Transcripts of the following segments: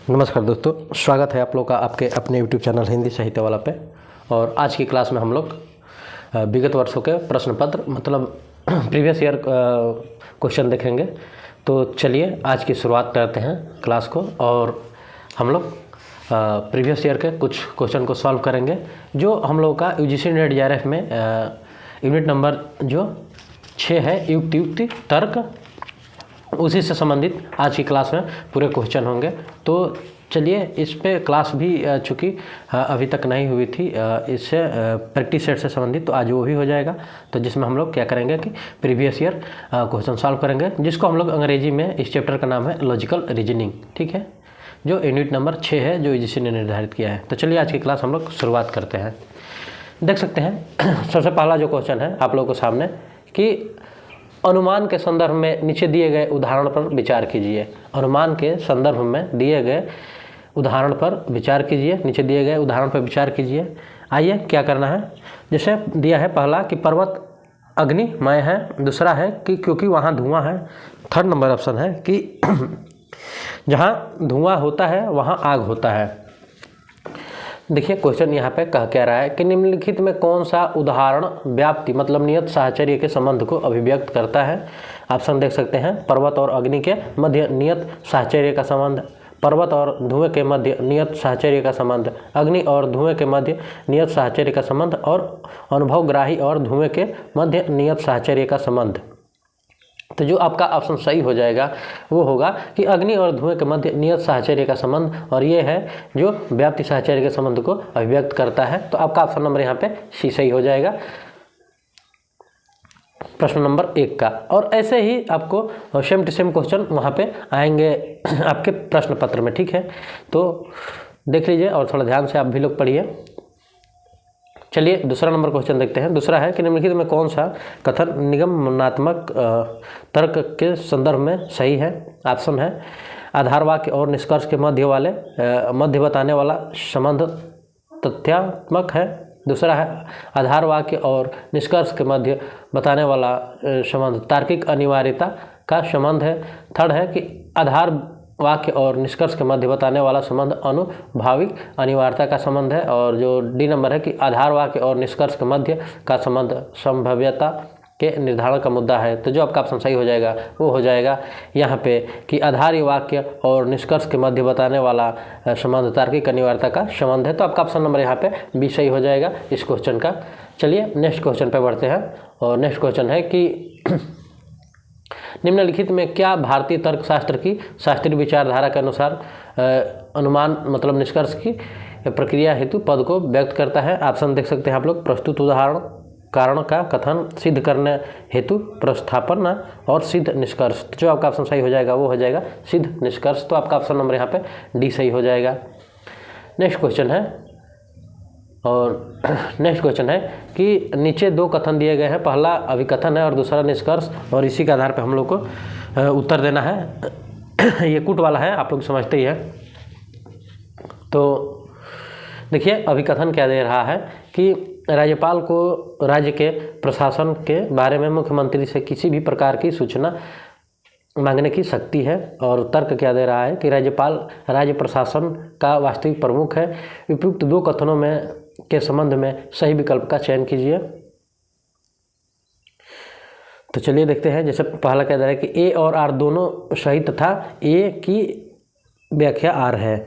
नमस्कार दोस्तों, स्वागत है आप लोग का आपके अपने यूट्यूब चैनल हिंदी साहित्य वाला पे। और आज की क्लास में हम लोग विगत वर्षों के प्रश्न पत्र मतलब प्रीवियस ईयर क्वेश्चन देखेंगे। तो चलिए आज की शुरुआत करते हैं क्लास को और हम लोग प्रीवियस ईयर के कुछ क्वेश्चन को सॉल्व करेंगे जो हम लोग का यूजीसी नेट जेआरएफ में यूनिट नंबर जो 6 है युक्ति तर्क, उसी से संबंधित आज की क्लास में पूरे क्वेश्चन होंगे। तो चलिए इस पे क्लास भी चूँकि अभी तक नहीं हुई थी, इससे प्रैक्टिस सेट से संबंधित, तो आज वो भी हो जाएगा। तो जिसमें हम लोग क्या करेंगे कि प्रीवियस ईयर क्वेश्चन सॉल्व करेंगे, जिसको हम लोग अंग्रेजी में इस चैप्टर का नाम है लॉजिकल रीजनिंग, ठीक है, जो यूनिट नंबर 6 है जो यूजीसी ने निर्धारित किया है। तो चलिए आज की क्लास हम लोग शुरुआत करते हैं। देख सकते हैं सबसे पहला जो क्वेश्चन है आप लोगों के सामने कि अनुमान के संदर्भ में नीचे दिए गए उदाहरण पर विचार कीजिए। अनुमान के संदर्भ में दिए गए उदाहरण पर विचार कीजिए, नीचे दिए गए उदाहरण पर विचार कीजिए। आइए क्या करना है, जैसे दिया है पहला कि पर्वत अग्निमय है, दूसरा है कि क्योंकि वहाँ धुआं है, थर्ड नंबर ऑप्शन है कि जहाँ धुआं होता है वहाँ आग होता है। देखिए क्वेश्चन यहाँ पे कह क्या रहा है कि निम्नलिखित में कौन सा उदाहरण व्याप्ति मतलब नियत साहचर्य के संबंध को अभिव्यक्त करता है। ऑप्शन देख सकते हैं, पर्वत और अग्नि के मध्य नियत साहचर्य का संबंध, पर्वत और धुएं के मध्य नियत साहचर्य का संबंध, अग्नि और धुएं के मध्य नियत साहचर्य का संबंध और अनुभवग्राही और धुएं के मध्य नियत साहचर्य का संबंध। तो जो आपका ऑप्शन सही हो जाएगा वो होगा कि अग्नि और धुएं के मध्य नियत साहचर्य का संबंध, और ये है जो व्याप्ति साहचर्य के संबंध को अभिव्यक्त करता है। तो आपका ऑप्शन नंबर यहाँ पे सी सही हो जाएगा प्रश्न नंबर 1 का। और ऐसे ही आपको सेम टू सेम क्वेश्चन वहाँ पे आएंगे आपके प्रश्न पत्र में, ठीक है। तो देख लीजिए और थोड़ा ध्यान से आप भी लोग पढ़िए। चलिए दूसरा नंबर क्वेश्चन देखते हैं। दूसरा है कि निम्नलिखित में कौन सा कथन निगमनात्मक तर्क के संदर्भ में सही है। ऑप्शन है आधार वाक्य और निष्कर्ष के मध्य बताने वाला संबंध तथ्यात्मक है। दूसरा है आधार वाक्य और निष्कर्ष के मध्य बताने वाला संबंध तार्किक अनिवार्यता का संबंध है। थर्ड है कि आधार वाक्य और निष्कर्ष के मध्य बताने वाला संबंध अनुभाविक अनिवार्यता का संबंध है। और जो डी नंबर है कि आधार वाक्य और निष्कर्ष के मध्य का संबंध संभाव्यता के निर्धारण का मुद्दा है। तो जो आपका ऑप्शन सही हो जाएगा वो हो जाएगा यहाँ पे कि आधार वाक्य और निष्कर्ष के मध्य बताने वाला संबंध तार्किक अनिवार्यता का संबंध है। तो आपका ऑप्शन नंबर यहाँ पे बी सही हो जाएगा इस क्वेश्चन का। चलिए नेक्स्ट क्वेश्चन पे बढ़ते हैं और नेक्स्ट क्वेश्चन है कि निम्नलिखित में क्या भारतीय तर्कशास्त्र की शास्त्रीय विचारधारा के अनुसार अनुमान मतलब निष्कर्ष की प्रक्रिया हेतु पद को व्यक्त करता है। ऑप्शन देख सकते हैं आप लोग, प्रस्तुत उदाहरण, कारण का कथन, सिद्ध करने हेतु प्रस्थापना और सिद्ध निष्कर्ष। जो आपका ऑप्शन सही हो जाएगा वो हो जाएगा सिद्ध निष्कर्ष। तो आपका ऑप्शन नंबर यहाँ पे डी सही हो जाएगा। नेक्स्ट क्वेश्चन है और नेक्स्ट क्वेश्चन है कि नीचे दो कथन दिए गए हैं, पहला अभिकथन है और दूसरा निष्कर्ष, और इसी के आधार पर हम लोग को उत्तर देना है। ये कूट वाला है, आप लोग समझते ही हैं। तो देखिए अभिकथन क्या दे रहा है कि राज्यपाल को राज्य के प्रशासन के बारे में मुख्यमंत्री से किसी भी प्रकार की सूचना मांगने की शक्ति है। और तर्क क्या दे रहा है कि राज्यपाल राज्य प्रशासन का वास्तविक प्रमुख है। उपयुक्त दो कथनों में के संबंध में सही विकल्प का चयन कीजिए। तो चलिए देखते हैं। जैसे पहला कह रहा है कि ए और आर दोनों सही तथा ए की व्याख्या आर है।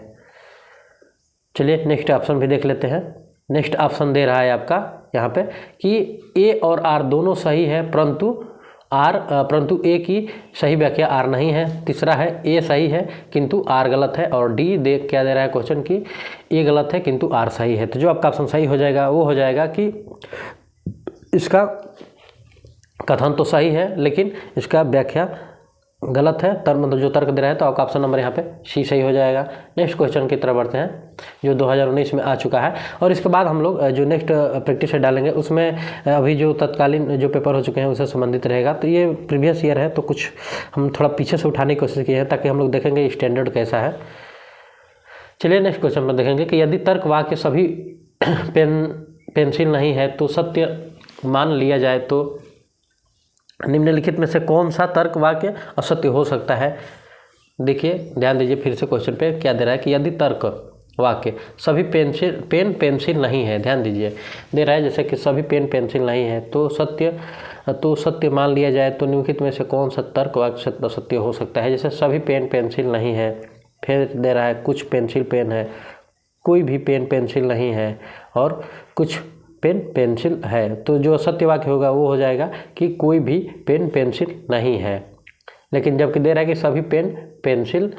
चलिए नेक्स्ट ऑप्शन भी देख लेते हैं। नेक्स्ट ऑप्शन दे रहा है आपका यहाँ पे कि ए और आर दोनों सही है परंतु ए की सही व्याख्या आर नहीं है। तीसरा है ए सही है किंतु आर गलत है। और डी देख क्या दे रहा है क्वेश्चन की ए गलत है किंतु आर सही है। तो जो आपका ऑप्शन सही हो जाएगा वो हो जाएगा कि इसका कथन तो सही है लेकिन इसका व्याख्या गलत है, मतलब जो तर्क दे रहा है। तो आपका ऑप्शन नंबर यहाँ पे सी सही हो जाएगा। नेक्स्ट क्वेश्चन की तरफ बढ़ते हैं जो 2019 में आ चुका है। और इसके बाद हम लोग जो नेक्स्ट प्रैक्टिस सेट डालेंगे उसमें अभी जो तत्कालीन जो पेपर हो चुके हैं उससे संबंधित रहेगा। तो ये प्रीवियस ईयर है तो कुछ हम थोड़ा पीछे से उठाने की कोशिश की है ताकि हम लोग देखेंगे स्टैंडर्ड कैसा है। चलिए नेक्स्ट क्वेश्चन में देखेंगे कि यदि तर्क वाक्य सभी पेंसिल नहीं है तो सत्य मान लिया जाए तो निम्नलिखित में से कौन सा तर्क वाक्य असत्य हो सकता है। देखिए ध्यान दीजिए फिर से क्वेश्चन पे क्या दे रहा है कि यदि तर्क वाक्य सभी पेन पेंसिल नहीं है, ध्यान दीजिए दे रहा है जैसे कि सभी पेन पेंसिल नहीं है तो सत्य मान लिया जाए तो निम्नलिखित में से कौन सा तर्क वाक्य सत्य हो सकता है। जैसे सभी पेन पेंसिल नहीं है, फिर दे रहा है कुछ पेंसिल पेन है, कोई भी पेन पेंसिल नहीं है और कुछ पेन पेंसिल है। तो जो सत्य वाक्य होगा वो हो जाएगा कि कोई भी पेन पेंसिल नहीं है। लेकिन जबकि दे रहा है कि सभी पेन पेंसिल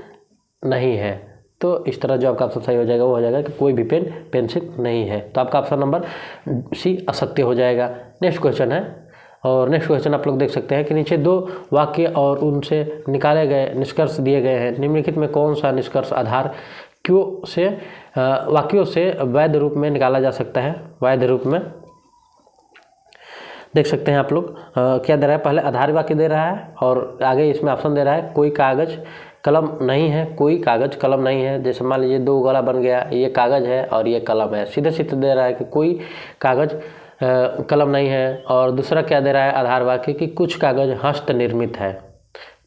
नहीं है, तो इस तरह जो आपका ऑप्शन सही हो जाएगा वो हो जाएगा कि कोई भी पेन पेंसिल नहीं है। तो आपका ऑप्शन नंबर सी असत्य हो जाएगा। नेक्स्ट क्वेश्चन है, और नेक्स्ट क्वेश्चन आप लोग देख सकते हैं कि नीचे दो वाक्य और उनसे निकाले गए निष्कर्ष दिए गए हैं। निम्नलिखित में कौन सा निष्कर्ष आधार वाक्यों से वैध रूप में निकाला जा सकता है। वैध रूप में देख सकते हैं आप लोग क्या दे रहा है, पहले आधार वाक्य दे रहा है और आगे इसमें ऑप्शन दे रहा है कोई कागज कलम नहीं है, कोई कागज कलम नहीं है। जैसे मान लीजिए दो गला बन गया, ये कागज है और ये कलम है, सीधे सीधे दे रहा है कि कोई कागज कलम नहीं है। और दूसरा क्या दे रहा है आधार वाक्य कि कुछ कागज हस्त निर्मित है।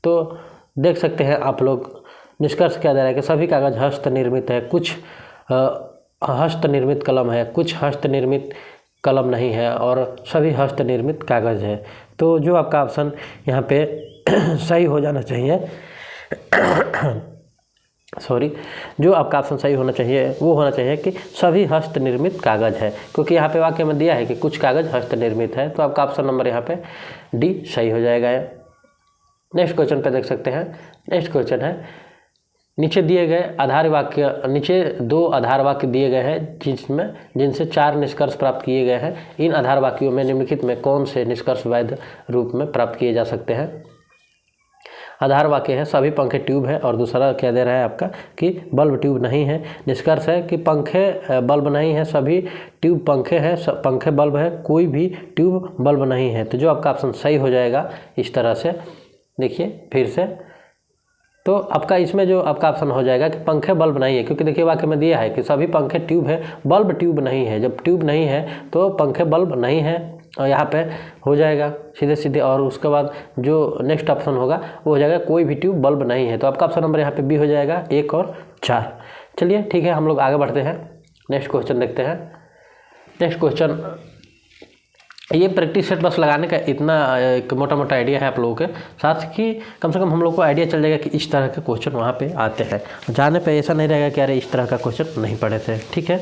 तो देख सकते हैं आप लोग निष्कर्ष क्या दे रहा है कि सभी कागज हस्त निर्मित है, कुछ हस्त निर्मित कलम है, कुछ हस्त निर्मित कलम नहीं है और सभी हस्त निर्मित कागज है। तो जो आपका ऑप्शन यहाँ पे सही हो जाना चाहिए जो आपका ऑप्शन सही होना चाहिए वो होना चाहिए कि सभी हस्त निर्मित कागज है, क्योंकि यहाँ पे वाक्य में दिया है कि कुछ कागज हस्त निर्मित है। तो आपका ऑप्शन नंबर यहाँ पे डी सही हो जाएगा। नेक्स्ट क्वेश्चन पे देख सकते हैं। नेक्स्ट क्वेश्चन है नीचे दिए गए आधार वाक्य, नीचे दो आधार वाक्य दिए गए हैं जिनसे 4 निष्कर्ष प्राप्त किए गए हैं। इन आधार वाक्यों में निम्नलिखित में कौन से निष्कर्ष वैध रूप में प्राप्त किए जा सकते हैं। आधार वाक्य है सभी पंखे ट्यूब है और दूसरा क्या दे रहा है आपका कि बल्ब ट्यूब नहीं है। निष्कर्ष है कि पंखे बल्ब नहीं है, सभी ट्यूब पंखे हैं, पंखे बल्ब है, कोई भी ट्यूब बल्ब नहीं है। तो जो आपका ऑप्शन सही हो जाएगा इस तरह से देखिए फिर से, तो आपका इसमें जो आपका ऑप्शन हो जाएगा कि पंखे बल्ब नहीं है, क्योंकि देखिए वाक्य में दिया है कि सभी पंखे ट्यूब है, बल्ब ट्यूब नहीं है। जब ट्यूब नहीं है तो पंखे बल्ब नहीं है और यहाँ पे हो जाएगा सीधे सीधे। और उसके बाद जो नेक्स्ट ऑप्शन होगा वो हो जाएगा कोई भी ट्यूब बल्ब नहीं है। तो आपका ऑप्शन नंबर यहाँ पे बी हो जाएगा 1 और 4। चलिए ठीक है, हम लोग आगे बढ़ते हैं, नेक्स्ट क्वेश्चन देखते हैं। नेक्स्ट क्वेश्चन, ये प्रैक्टिस सेट बस लगाने का इतना एक मोटा मोटा आइडिया है आप लोगों के साथ कि कम से कम हम लोग को आइडिया चल जाएगा कि इस तरह के क्वेश्चन वहाँ पे आते हैं। जाने पे ऐसा नहीं रहेगा कि अरे इस तरह का क्वेश्चन नहीं पढ़े थे। ठीक है,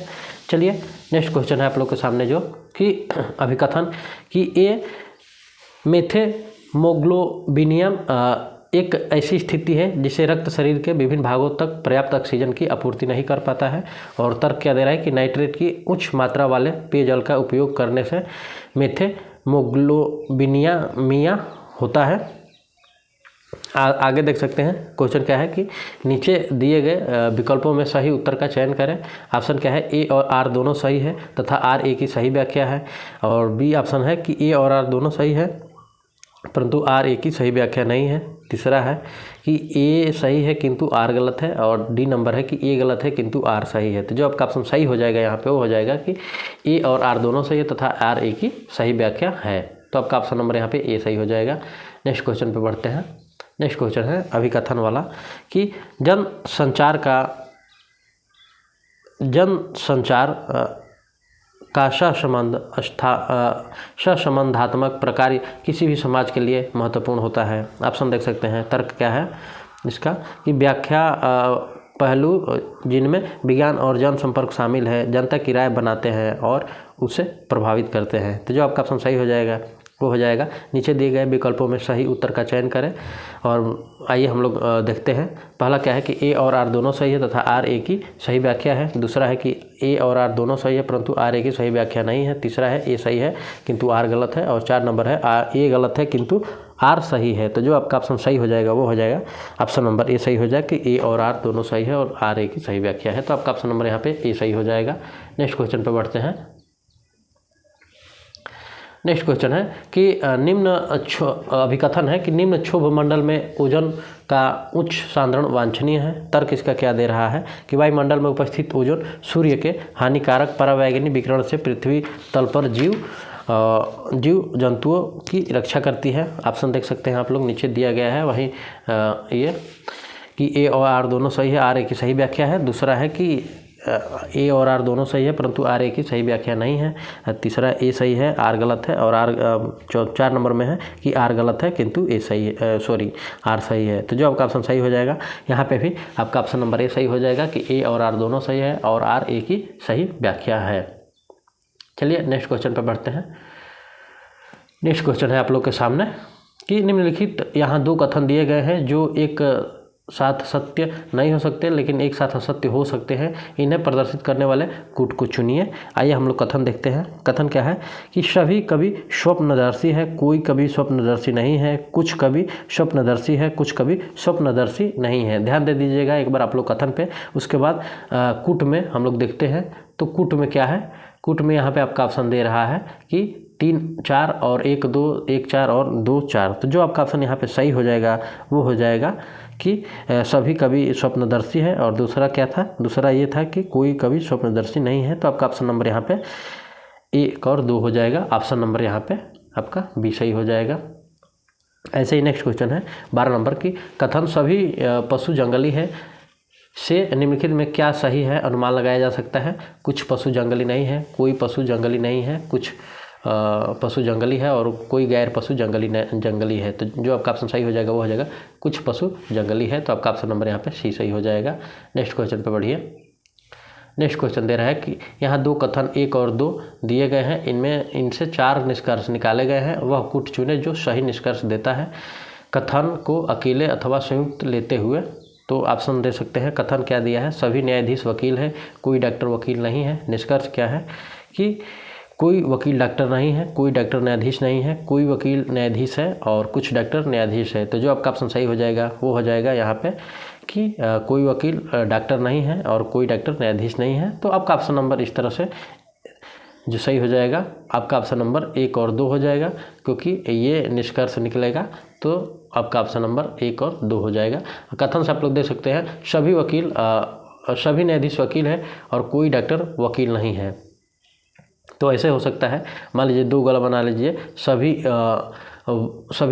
चलिए नेक्स्ट क्वेश्चन है आप लोग के सामने जो कि अभिकथन कि ए मेथेमोग्लोबिनियम एक ऐसी स्थिति है जिसे रक्त शरीर के विभिन्न भागों तक पर्याप्त ऑक्सीजन की आपूर्ति नहीं कर पाता है। और तर्क क्या दे रहा है कि नाइट्रेट की उच्च मात्रा वाले पेयजल का उपयोग करने से मेथेमोग्लोबिनिया होता है। आगे देख सकते हैं क्वेश्चन क्या है कि नीचे दिए गए विकल्पों में सही उत्तर का चयन करें। ऑप्शन क्या है, ए और आर दोनों सही है तथा आर ए की सही व्याख्या है। और बी ऑप्शन है कि ए और आर दोनों सही है परंतु आर ए की सही व्याख्या नहीं है। तीसरा है कि ए सही है किंतु आर गलत है। और डी नंबर है कि ए गलत है किंतु आर सही है। तो जो आपका ऑप्शन सही हो जाएगा यहाँ पे वो हो जाएगा कि ए और आर दोनों सही है तथा आर ए की सही व्याख्या है। तो आपका ऑप्शन नंबर यहाँ पे ए सही हो जाएगा। नेक्स्ट क्वेश्चन पे बढ़ते हैं। नेक्स्ट क्वेश्चन है अभिकथन वाला कि जनसंचार का सहसंबंधात्मक प्रकार किसी भी समाज के लिए महत्वपूर्ण होता है। ऑप्शन देख सकते हैं। तर्क क्या है इसका कि व्याख्या पहलू जिनमें विज्ञान और जनसंपर्क शामिल है जनता की राय बनाते हैं और उसे प्रभावित करते हैं। तो जो आपका ऑप्शन सही हो जाएगा वो हो जाएगा नीचे दिए गए विकल्पों में सही उत्तर का चयन करें। और आइए हम लोग देखते हैं। पहला क्या है कि ए और आर दोनों सही है तथा आर ए की सही व्याख्या है। दूसरा है कि ए और आर दोनों सही है परंतु आर ए की सही व्याख्या नहीं है। तीसरा है ए सही है किंतु आर गलत है। और 4 नंबर है ए गलत है किंतु आर सही है। तो जो आपका ऑप्शन सही हो जाएगा वो हो जाएगा ऑप्शन नंबर ए सही हो जाएगा कि ए और आर दोनों सही है और आर ए की सही व्याख्या है। तो आपका ऑप्शन नंबर यहाँ पे ए सही हो जाएगा। नेक्स्ट क्वेश्चन पर बढ़ते हैं। नेक्स्ट क्वेश्चन है कि निम्न अभिकथन है कि निम्न क्षोभ मंडल में ओजोन का उच्च सांद्रण वांछनीय है। तर्क इसका क्या दे रहा है कि वायुमंडल में उपस्थित ओजोन सूर्य के हानिकारक परावैंगनी विकिरण से पृथ्वी तल पर जीव जंतुओं की रक्षा करती है। ऑप्शन देख सकते हैं आप लोग नीचे दिया गया है वहीं ये कि ए और आर दोनों सही है, आर ए की सही व्याख्या है। दूसरा है कि ए और आर दोनों सही है परंतु आर ए की सही व्याख्या नहीं है। तीसरा ए सही है, आर गलत है। और आर 4 नंबर में है कि आर गलत है किंतु ए सही है, आर सही है। तो जो आपका ऑप्शन सही हो जाएगा यहाँ पे भी आपका ऑप्शन नंबर ए सही हो जाएगा कि ए और आर दोनों सही है और आर ए की सही व्याख्या है। चलिए नेक्स्ट क्वेश्चन पर बढ़ते हैं। नेक्स्ट क्वेश्चन है आप लोग के सामने कि निम्नलिखित यहाँ 2 कथन दिए गए हैं जो एक साथ सत्य नहीं हो सकते लेकिन एक साथ असत्य हो सकते हैं। इन्हें प्रदर्शित करने वाले कूट को चुनिए। आइए हम लोग कथन देखते हैं। कथन क्या है कि सभी कभी स्वप्नदर्शी है, कोई कभी स्वप्नदर्शी नहीं है, कुछ कभी स्वप्नदर्शी है, कुछ कभी स्वप्नदर्शी नहीं है। ध्यान दे दीजिएगा एक बार आप लोग कथन पे। उसके बाद कूट में हम लोग देखते हैं। तो कूट में क्या है, कूट में यहाँ पे आपका ऑप्शन दे रहा है कि 3 4 और 1 2 1 4 और 2 4। तो जो आपका ऑप्शन यहाँ पे सही हो जाएगा वो हो जाएगा कि सभी कभी स्वप्नदर्शी है। और दूसरा क्या था, दूसरा ये था कि कोई कभी स्वप्नदर्शी नहीं है। तो आपका ऑप्शन नंबर यहाँ पे 1 और 2 हो जाएगा। ऑप्शन नंबर यहाँ पे आपका बी सही हो जाएगा। ऐसे ही नेक्स्ट क्वेश्चन है 12 नंबर की कथन सभी पशु जंगली है से निम्नलिखित में क्या सही है अनुमान लगाया जा सकता है। कुछ पशु जंगली नहीं है, कोई पशु जंगली नहीं है, कुछ पशु जंगली है और कोई गैर पशु जंगली है। तो जो आपका ऑप्शन सही हो जाएगा वो हो जाएगा कुछ पशु जंगली है। तो आपका ऑप्शन नंबर यहाँ पे सी सही हो जाएगा। नेक्स्ट क्वेश्चन पे बढ़िए। नेक्स्ट क्वेश्चन दे रहा है कि यहाँ 2 कथन 1 और 2 दिए गए हैं, इनसे 4 निष्कर्ष निकाले गए हैं। वह कूट चुने जो सही निष्कर्ष देता है। कथन को अकेले अथवा संयुक्त लेते हुए तो ऑप्शन दे सकते हैं। कथन क्या दिया है, सभी न्यायाधीश वकील है, कोई डॉक्टर वकील नहीं है। निष्कर्ष क्या है कि कोई वकील डॉक्टर नहीं है, कोई डॉक्टर न्यायाधीश नहीं है, कोई वकील न्यायाधीश है और कुछ डॉक्टर न्यायाधीश है। तो जो आपका ऑप्शन सही हो जाएगा वो हो जाएगा यहाँ पे कि कोई वकील डॉक्टर नहीं है और कोई डॉक्टर न्यायाधीश नहीं है। तो आपका ऑप्शन नंबर इस तरह से जो सही हो जाएगा आपका ऑप्शन नंबर 1 और 2 हो जाएगा क्योंकि ये निष्कर्ष निकलेगा। तो आपका ऑप्शन नंबर 1 और 2 हो जाएगा। कथन से आप लोग देख सकते हैं सभी न्यायाधीश वकील है और कोई डॉक्टर वकील नहीं है। तो ऐसे हो सकता है, मान लीजिए 2 गोला बना लीजिए, सभी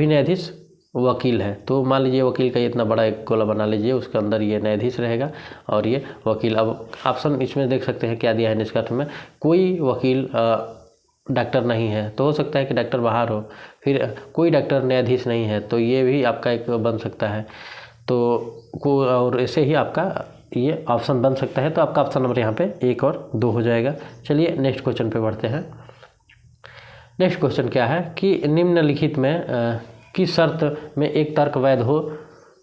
न्यायाधीश वकील है। तो मान लीजिए वकील का इतना बड़ा एक गोला बना लीजिए, उसके अंदर ये न्यायाधीश रहेगा और ये वकील। अब ऑप्शन इसमें देख सकते हैं क्या दिया है निष्कर्ष में, कोई वकील डॉक्टर नहीं है। तो हो सकता है कि डॉक्टर बाहर हो, फिर कोई डॉक्टर न्यायाधीश नहीं है, तो ये भी आपका एक बन सकता है। तो और ऐसे ही आपका ये ऑप्शन बन सकता है। तो आपका ऑप्शन नंबर यहाँ पे 1 और 2 हो जाएगा। चलिए नेक्स्ट क्वेश्चन पे बढ़ते हैं। नेक्स्ट क्वेश्चन क्या है कि निम्नलिखित में किस शर्त में एक तर्क वैध हो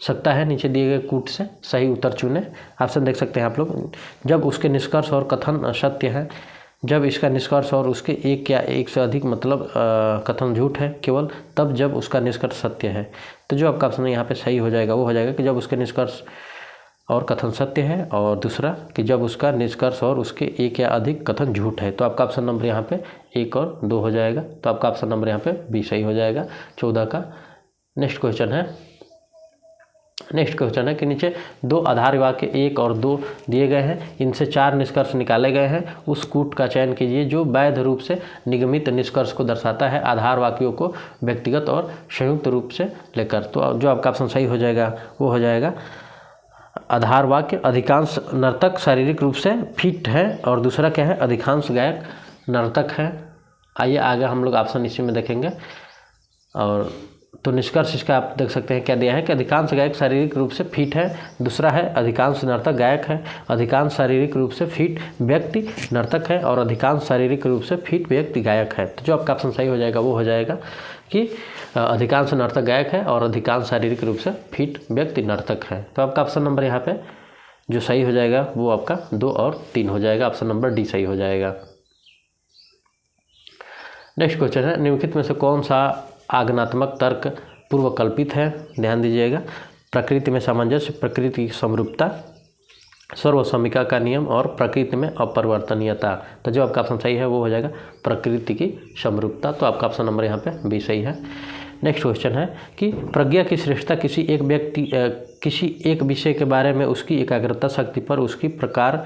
सकता है। नीचे दिए गए कूट से सही उत्तर चुनें। ऑप्शन देख सकते हैं आप लोग। जब उसके निष्कर्ष और कथन सत्य है, जब इसका निष्कर्ष और उसके एक या एक से अधिक मतलब कथन झूठ है केवल, तब जब उसका निष्कर्ष सत्य है। तो जो आपका ऑप्शन यहाँ पे सही हो जाएगा वो हो जाएगा कि जब उसके निष्कर्ष और कथन सत्य है, और दूसरा कि जब उसका निष्कर्ष और उसके एक या अधिक कथन झूठ है। तो आपका ऑप्शन नंबर यहाँ पे 1 और 2 हो जाएगा। तो आपका ऑप्शन नंबर यहाँ पे बी सही हो जाएगा 14 का। नेक्स्ट क्वेश्चन है कि नीचे 2 आधार वाक्य 1 और 2 दिए गए हैं, इनसे 4 निष्कर्ष निकाले गए हैं। उस कूट का चयन कीजिए जो वैध रूप से निगमित निष्कर्ष को दर्शाता है, आधार वाक्यों को व्यक्तिगत और संयुक्त रूप से लेकर। तो जो आपका ऑप्शन सही हो जाएगा वो हो जाएगा आधार वाक्य अधिकांश नर्तक शारीरिक रूप से फिट है, और दूसरा क्या है अधिकांश गायक नर्तक है। आइए आगे हम लोग ऑप्शन इसी में देखेंगे। और तो निष्कर्ष इसका आप देख सकते हैं क्या दिया है कि अधिकांश गायक शारीरिक रूप से फिट है, दूसरा है अधिकांश नर्तक गायक है, अधिकांश शारीरिक रूप से फिट व्यक्ति नर्तक है और अधिकांश शारीरिक रूप से फिट व्यक्ति गायक है। तो जो आपका ऑप्शन सही हो जाएगा वो हो जाएगा कि अधिकांश नर्तक गायक है और अधिकांश शारीरिक रूप से फिट व्यक्ति नर्तक है। तो आपका ऑप्शन नंबर यहाँ पे जो सही हो जाएगा वो आपका 2 और 3 हो जाएगा। ऑप्शन नंबर डी सही हो जाएगा। नेक्स्ट क्वेश्चन है निम्नलिखित में से कौन सा आगमनात्मक तर्क पूर्वकल्पित है। ध्यान दीजिएगा। प्रकृति में सामंजस्य, प्रकृति की समरूपता, सर्वसम्मिका का नियम और प्रकृति में अपरिवर्तनीयता। तो जो आपका ऑप्शन सही है वो हो जाएगा प्रकृति की समरूपता। तो आपका ऑप्शन नंबर यहाँ पे बी सही है। नेक्स्ट क्वेश्चन है कि प्रज्ञा की श्रेष्ठता किसी एक विषय के बारे में उसकी एकाग्रता शक्ति पर उसकी प्रकार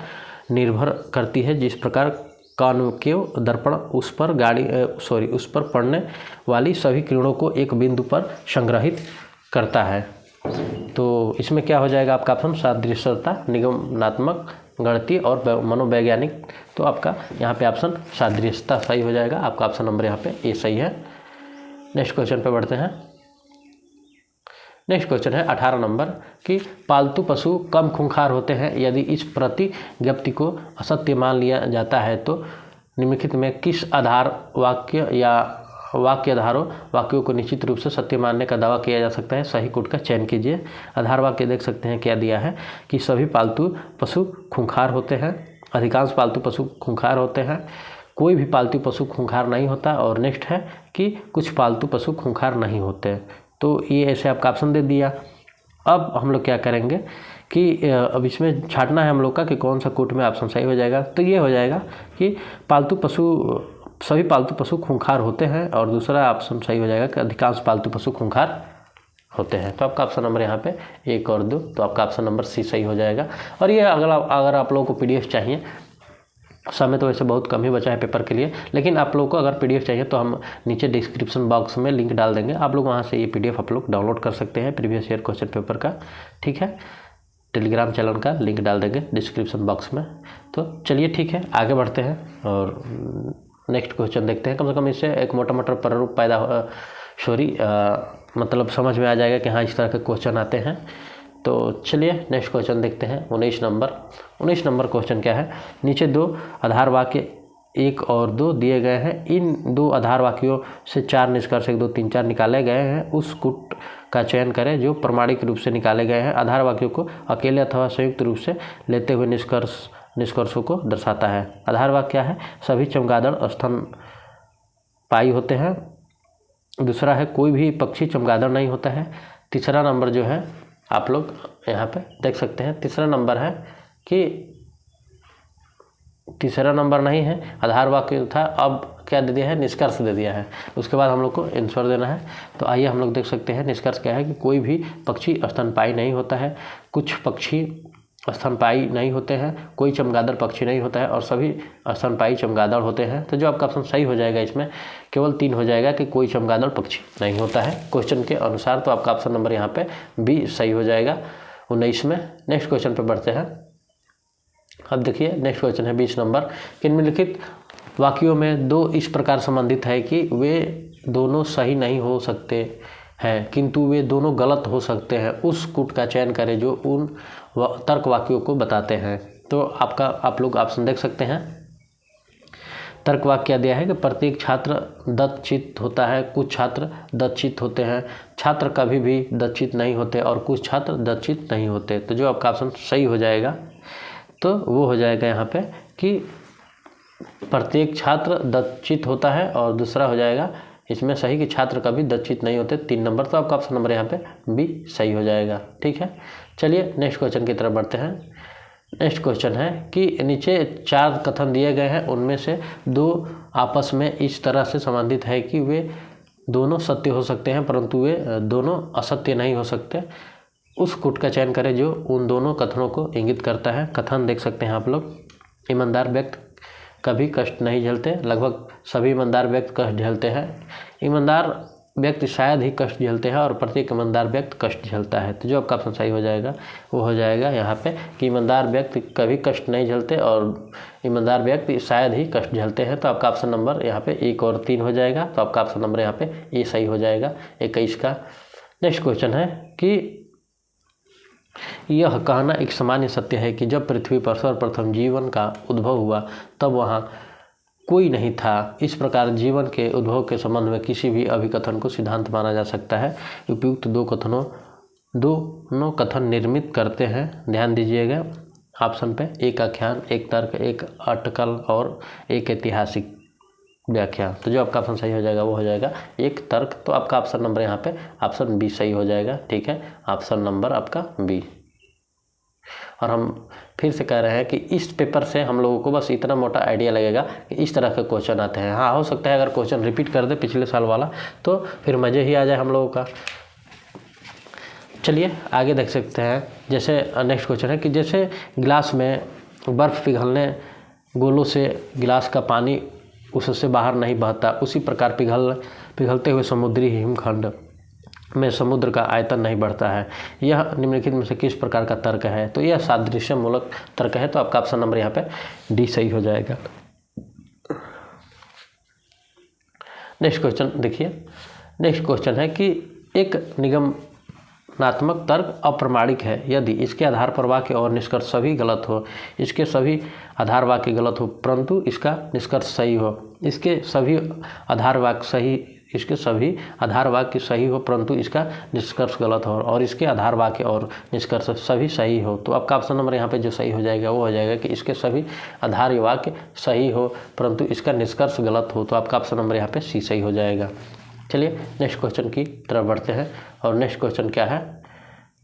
निर्भर करती है। जिस प्रकार कॉन्केव दर्पण उस पर पड़ने वाली सभी किरणों को एक बिंदु पर संग्रहित करता है। तो इसमें क्या हो जाएगा आपका ऑप्शन सादृश्यता, निगमनात्मक, गणितीय और मनोवैज्ञानिक। तो आपका यहाँ पे ऑप्शन सादृश्यता सही हो जाएगा। आपका ऑप्शन नंबर यहाँ पे ए सही है। नेक्स्ट क्वेश्चन पे बढ़ते हैं। नेक्स्ट क्वेश्चन है 18 नंबर कि पालतू पशु कम खूंखार होते हैं। यदि इस प्रतिज्ञप्ति को असत्य मान लिया जाता है तो निम्नलिखित में किस आधार वाक्य या वाक्य आधारों वाक्यों को निश्चित रूप से सत्य मानने का दावा किया जा सकता है। सही कोट का चयन कीजिए। आधार वाक्य देख सकते हैं क्या दिया है कि सभी पालतू पशु खूंखार होते हैं, अधिकांश पालतू पशु खूंखार होते हैं, कोई भी पालतू पशु खूंखार नहीं होता, और नेक्स्ट है कि कुछ पालतू पशु खूंखार नहीं होते। तो ये ऐसे आपका ऑप्शन दे दिया। अब हम लोग क्या करेंगे कि अब इसमें छांटना है हम लोग का कि कौन सा कोट में ऑप्शन सही हो जाएगा। तो ये हो जाएगा कि सभी पालतू पशु खूंखार होते हैं, और दूसरा ऑप्शन सही हो जाएगा कि अधिकांश पालतू पशु खूंखार होते हैं। तो आपका ऑप्शन नंबर यहाँ पे 1 और 2, तो आपका ऑप्शन नंबर सी सही हो जाएगा। और ये अगर आप लोगों को PDF चाहिए, समय तो वैसे बहुत कम ही बचा है पेपर के लिए, लेकिन आप लोगों को अगर PDF चाहिए तो हम नीचे डिस्क्रिप्शन बॉक्स में लिंक डाल देंगे। आप लोग वहाँ से ये PDF आप लोग डाउनलोड कर सकते हैं प्रीवियस ईयर क्वेश्चन पेपर का, ठीक है। टेलीग्राम चैनल का लिंक डाल देंगे डिस्क्रिप्शन बॉक्स में। तो चलिए ठीक है, आगे बढ़ते हैं और नेक्स्ट क्वेश्चन देखते हैं। कम से कम इससे एक मोटा मोटा प्रारूप मतलब समझ में आ जाएगा कि हाँ इस तरह के क्वेश्चन आते हैं। तो चलिए नेक्स्ट क्वेश्चन देखते हैं। 19 नंबर क्वेश्चन क्या है। नीचे 2 आधार वाक्य 1 और 2 दिए गए हैं। इन 2 आधार वाक्यों से 4 निष्कर्ष 1 2 3 4 निकाले गए हैं। उस गुट का चयन करें जो प्रमाणिक रूप से निकाले गए हैं। आधार वाक्यों को अकेले अथवा संयुक्त रूप से लेते हुए निष्कर्षों को दर्शाता है। आधार वाक्य क्या है। सभी चमगादड़ स्तनपायी होते हैं। दूसरा है कोई भी पक्षी चमगादड़ नहीं होता है। तीसरा नंबर जो है आप लोग यहाँ पे देख सकते हैं, तीसरा नंबर है कि तीसरा नंबर नहीं है, आधार वाक्य था, अब क्या दे दिया है, निष्कर्ष दे दिया है। उसके बाद हम लोग को आंसर देना है। तो आइए हम लोग देख सकते हैं निष्कर्ष क्या है कि कोई भी पक्षी स्तनपायी नहीं होता है, कुछ पक्षी स्तनपायी नहीं होते हैं, कोई चमगादड़ पक्षी नहीं होता है, और सभी स्तनपायी चमगादड़ होते हैं। तो जो आपका ऑप्शन सही हो जाएगा इसमें केवल 3 हो जाएगा कि कोई चमगादड़ पक्षी नहीं होता है क्वेश्चन के अनुसार। तो आपका ऑप्शन नंबर यहाँ पे बी सही हो जाएगा 19 में। नेक्स्ट क्वेश्चन पे बढ़ते हैं। अब देखिए नेक्स्ट क्वेश्चन है 20 नंबर कि निम्नलिखित वाक्यों में 2 इस प्रकार संबंधित है कि वे दोनों सही नहीं हो सकते हैं किंतु वे दोनों गलत हो सकते हैं। उस गुट का चयन करें जो उन तर्क वाक्यों को बताते हैं। तो आप लोग ऑप्शन देख सकते हैं। तर्क वाक्य क्या दिया है कि प्रत्येक छात्र दत्तचित्त होता है, कुछ छात्र दत्तचित्त होते हैं, छात्र कभी भी दत्तचित्त नहीं होते, और कुछ छात्र दत्तचित्त नहीं होते। तो जो आपका ऑप्शन सही हो जाएगा तो वो हो जाएगा यहाँ पे कि प्रत्येक छात्र दत्तचित्त होता है, और दूसरा हो जाएगा इसमें सही कि छात्र कभी दत्तचित्त नहीं होते। 3 नंबर, तो आपका ऑप्शन नंबर यहाँ पे बी सही हो जाएगा, ठीक है। चलिए नेक्स्ट क्वेश्चन की तरफ बढ़ते हैं। नेक्स्ट क्वेश्चन है कि नीचे 4 कथन दिए गए हैं, उनमें से 2 आपस में इस तरह से संबंधित है कि वे दोनों सत्य हो सकते हैं परंतु वे दोनों असत्य नहीं हो सकते। उस गुट का चयन करें जो उन दोनों कथनों को इंगित करता है। कथन देख सकते हैं आप लोग। ईमानदार व्यक्ति कभी कष्ट नहीं झेलते, लगभग सभी ईमानदार व्यक्ति कष्ट झेलते हैं। ईमानदार व्यक्ति शायद ही कष्ट झेलते हैं, और प्रत्येक ईमानदार व्यक्ति कष्ट झेलता है। तो जो आपका ऑप्शन सही हो जाएगा वो हो जाएगा यहाँ पे कि ईमानदार व्यक्ति कभी कष्ट नहीं झेलते और ईमानदार व्यक्ति शायद ही कष्ट झेलते हैं। तो आपका ऑप्शन नंबर यहाँ पे 1 और 3 हो जाएगा। तो आपका ऑप्शन नंबर यहाँ पे ए सही हो जाएगा 21 का। नेक्स्ट क्वेश्चन है कि यह कहना एक सामान्य सत्य है कि जब पृथ्वी पर सर्वप्रथम जीवन का उद्भव हुआ तब वहाँ कोई नहीं था। इस प्रकार जीवन के उद्भव के संबंध में किसी भी अभिकथन को सिद्धांत माना जा सकता है। उपयुक्त दोनों कथन निर्मित करते हैं। ध्यान दीजिएगा ऑप्शन पे, एक आख्यान, एक तर्क, एक अटकल और एक ऐतिहासिक व्याख्या। तो जो आपका ऑप्शन सही हो जाएगा वो हो जाएगा एक तर्क। तो आपका ऑप्शन नंबर यहाँ पे ऑप्शन बी सही हो जाएगा, ठीक है। ऑप्शन नंबर आपका बी। और हम फिर से कह रहे हैं कि इस पेपर से हम लोगों को बस इतना मोटा आइडिया लगेगा कि इस तरह के क्वेश्चन आते हैं। हाँ, हो सकता है अगर क्वेश्चन रिपीट कर दे पिछले साल वाला तो फिर मज़े ही आ जाए हम लोगों का। चलिए आगे देख सकते हैं। जैसे नेक्स्ट क्वेश्चन है कि जैसे गिलास में बर्फ़ पिघलने गोलों से गिलास का पानी उससे बाहर नहीं बहता, उसी प्रकार पिघलते हुए समुद्री हिमखंड में समुद्र का आयतन नहीं बढ़ता है। यह निम्नलिखित में से किस प्रकार का तर्क है? तो यह सादृश्य मूलक तर्क है। तो आपका ऑप्शन नंबर यहाँ पे डी सही हो जाएगा। नेक्स्ट क्वेश्चन देखिए। नेक्स्ट क्वेश्चन है कि एक निगमनात्मक तर्क अप्रमाणिक है यदि इसके आधार पर वाक्य और निष्कर्ष सभी गलत हो, इसके सभी आधार वाक्य गलत हो परंतु इसका निष्कर्ष सही हो, इसके सभी आधार वाक्य सही हो परंतु इसका निष्कर्ष गलत हो, और इसके आधार वाक्य और निष्कर्ष सभी सही हो। तो आपका ऑप्शन नंबर यहाँ पे जो सही हो जाएगा वो हो जाएगा कि इसके सभी आधार वाक्य सही हो परंतु इसका निष्कर्ष गलत हो। तो आपका ऑप्शन नंबर यहाँ पे सी सही हो जाएगा। चलिए नेक्स्ट क्वेश्चन की तरफ बढ़ते हैं। और नेक्स्ट क्वेश्चन क्या है?